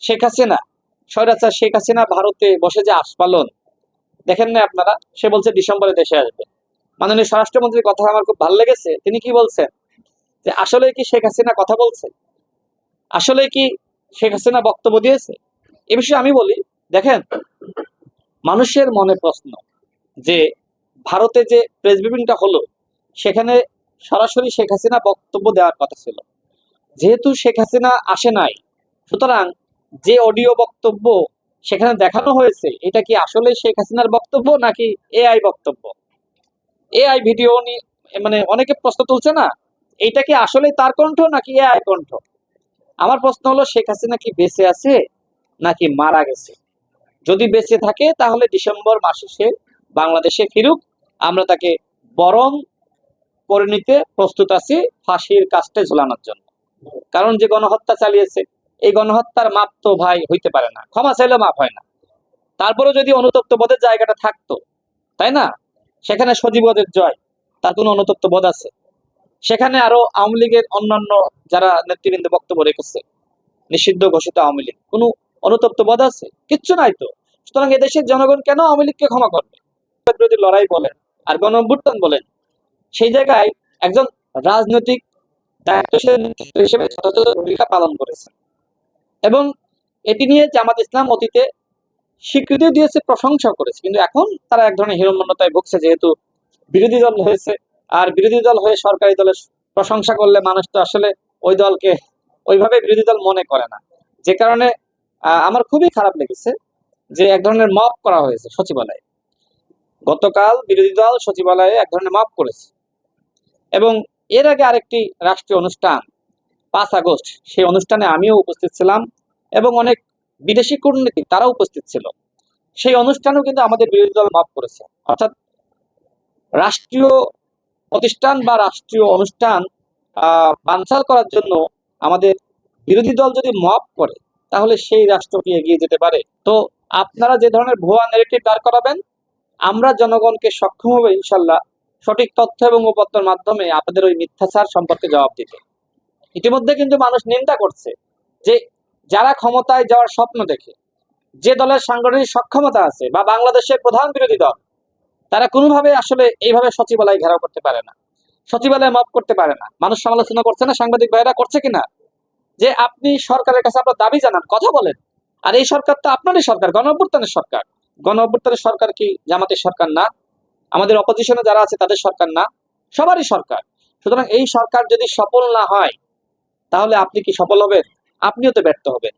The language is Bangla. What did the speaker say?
শেখ হাসিনা, স্বৈরাচার শেখ হাসিনা ভারতে বসে যে আস্ফালন দেখেন না আপনারা? সে বলছে ডিসেম্বরে দেশে আসবে। মাননীয় স্বরাষ্ট্রমন্ত্রীর কথা আমার খুব ভালো লেগেছে। তিনি কি বলছেন যে আসলে কি শেখ হাসিনা কথা বলছে, আসলে কি শেখ হাসিনা বক্তব্য দিয়েছে? এ বিষয়ে আমি বলি, দেখেন, মানুষের মনে প্রশ্ন যে ভারতে যে প্রেস ব্রিফিংটা হলো সেখানে সরাসরি শেখ হাসিনা বক্তব্য দেওয়ার কথা ছিল। যেহেতু শেখ হাসিনা আসে নাই, সুতরাং যে অডিও বক্তব্য সেখানে দেখানো হয়েছে এটা কি আসলে শেখ হাসিনার বক্তব্য নাকি এআই বক্তব্য? এআই ভিডিও নিয়ে মানে অনেকে প্রশ্ন তুলছে না, এইটা কি আসলে তার কণ্ঠ নাকি এআই কণ্ঠ? আমার প্রশ্ন হলো, শেখ হাসিনা কি বেঁচে আছে নাকি মারা গেছে? যদি বেঁচে থাকে তাহলে ডিসেম্বর মাসে সে বাংলাদেশে ফিরুক, আমরা তাকে বরং করে নিতে প্রস্তুত আছি ফাঁসির কাস্টে ঝোলানোর জন্য। কারণ যে গণহত্যা চালিয়েছে, এই গণহত্যার মাপ তো ভাই হইতে পারে না, ক্ষমা চাইলেও মাপ হয় না। তারপরে যদি অনুতপ্ত বোধের জায়গাটা থাকতো, তাই না? সেখানে সজীবদের জয়, তার কোনো অনুতপ্ত বোধ আছে? সেখানে আরো আওয়ামী লীগের অন্যান্য যারা নেতৃবৃন্দ বক্তব্য রেখেছে, নিষিদ্ধ ঘোষিত আওয়ামী লীগ, কোনো অনুতপ্ত বোধ আছে? কিচ্ছু নাই তো। সুতরাং এদেশের জনগণ কেন আওয়ামী লীগকে ক্ষমা করবে? বিরোধী লড়াই বলেন আর গণ অভ্যুত্থান বলেন, সেই জায়গায় একজন রাজনৈতিক দায়িত্বশীল নেতৃত্ব হিসেবে যথাযথ ভূমিকা পালন করেছে। এবং এটি নিয়ে জামাত ইসলাম অতীতে স্বীকৃতিও দিয়েছে, প্রশংসা করেছে। কিন্তু এখন তারা এক ধরনের হীনমন্যতায় ভুগছে, যেহেতু বিরোধী দল হয়েছে। আর বিরোধী দল হয়ে সরকারি দলের প্রশংসা করলে মানুষ তো আসলে ওই দলকে ওইভাবে বিরোধী দল মনে করে না। যে কারণে আমার খুবই খারাপ লেগেছে যে এক ধরনের মব করা হয়েছে সচিবালয়ে। গতকাল বিরোধী দল সচিবালয়ে এক ধরনের মব করেছে। এবং এর আগে আরেকটি রাষ্ট্রীয় অনুষ্ঠান 5 আগস্ট, সেই অনুষ্ঠানে আমিও উপস্থিত ছিলাম এবং অনেক বিদেশি কূটনীতিক তারাও উপস্থিত ছিল। সেই অনুষ্ঠানেও কিন্তু আমাদের বিরোধী দল মব করেছে। অর্থাৎ রাষ্ট্রীয় প্রতিষ্ঠান বা রাষ্ট্রীয় অনুষ্ঠান বানচাল করার জন্য আমাদের বিরোধী দল যদি মব করে, তাহলে সেই রাষ্ট্র কি এগিয়ে যেতে পারে? তো আপনারা যে ধরনের ভুয়া ন্যারেটিভ দাঁড় করাবেন, আমরা জনগণকে সক্ষম হবে ইনশাল্লাহ সঠিক তথ্য এবং উপত্যর মাধ্যমে আপনাদের ওই মিথ্যাচার সম্পর্কে জবাব দিতে। ইতিমধ্যে কিন্তু মানুষ নিন্দা করছে যে যারা ক্ষমতায় যাওয়ার স্বপ্ন দেখে, যে দলের সাংগঠনিক সক্ষমতা আছে বা বাংলাদেশের প্রধান বিরোধী দল, তারা কোনোভাবে আসলে এইভাবে সচিবালয় ঘেরাও করতে পারে না, সচিবালয় মব করতে পারে না। মানুষ সমালোচনা করছে না, সাংবাদিক ভাইরা করছে কিনা, যে আপনি সরকারের কাছে আপনার দাবি জানান, কথা বলেন। আর এই সরকার তো আপনারই সরকার, গণ অভ্যুত্থানের সরকার। গণ অভ্যুত্থানের সরকার কি জামাতের সরকার না? আমাদের অপোজিশনে যারা আছে তাদের সরকার না? সবারই সরকার। সুতরাং এই সরকার যদি সফল না হয়, তাহলে আপনি কি সফল হবেন? আপনিও তো ব্যর্থ হবেন।